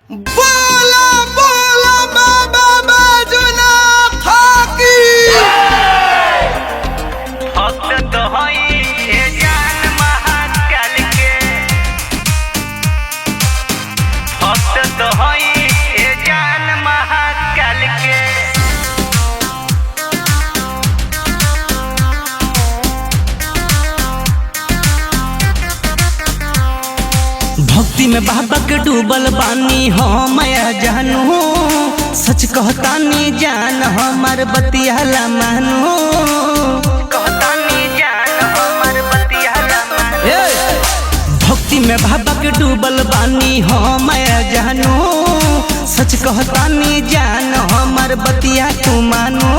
बोला बोला बाबा बाजुना खाकी भक्त तो हई ए जान महाकाल के भक्त तो हई ए जान महाकाल के भक्ति में बाबा के डूबल बानी हम जानू सच कहतानी जान हमार बतियाला मानू कहतानी जान हमर बतियाला भक्ति में बाबा के डूबल बानी हम जानू सच कहतानी जान हमार बतिया तू मानू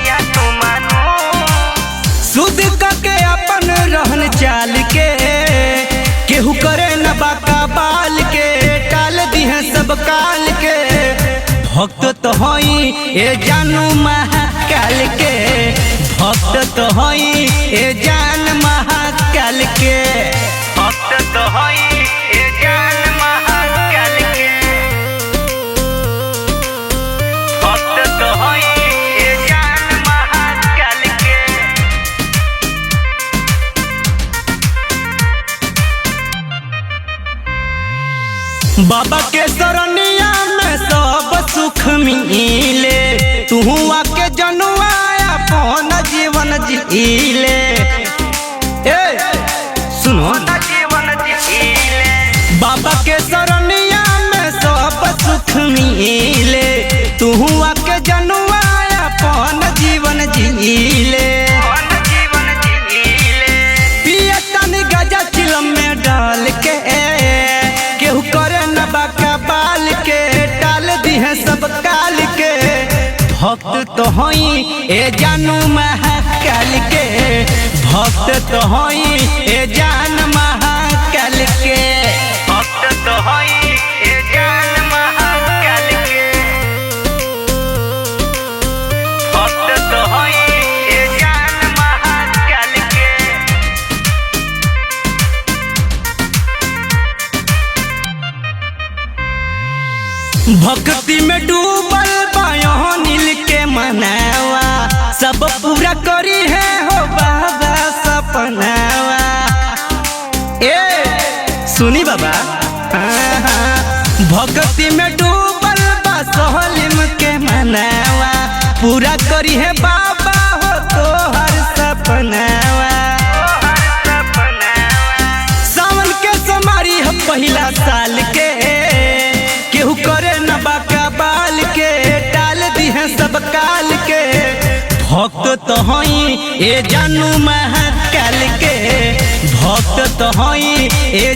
या तू मानो सुध के अपन रहन चाल के केहू करे न बाका बाल के टाल दी है सब काल के भक्त तो हई ए जानू महाकाल के भक्त तो हई ए जान महाकाल के भक्त तो हई ए जान महाकाल के भक्त तो हई ए जान महाकाल के बाबा के सरनिया में सब सुख मिले तू आके जनुआ अपन जीवन जीले ए सुनो जीवन जीले बाबा के सरनिया में सब सुख मिले तू आके जनुआ अपन जीवन जीले जीवन जीले पिया तन गजा चिलम में डाल के केहू करे न बाका बाल के टाल दी है सब काल के भक्त तो हई ए जानू महाकाल के भक्त तो हई ए जान महाकाल के भक्त तो हई ए जान महाकाल के भक्त तो हई ए जान महाकाल के भक्ति में डूबल बायो नील के मनावा सब पूरा करी है हो बाबा सपनावा ए सुनी बाबा भक्ति में डूबल बा सोहलिम के मनावा पूरा करी है बाबा हो तो हर सपनावा सावन के समारी है पहिला साल के केहू करे न बाका बाल के टाल दी है सब काल के भक्त तो हई ए जानू महाकाल के भक्त तो हई ए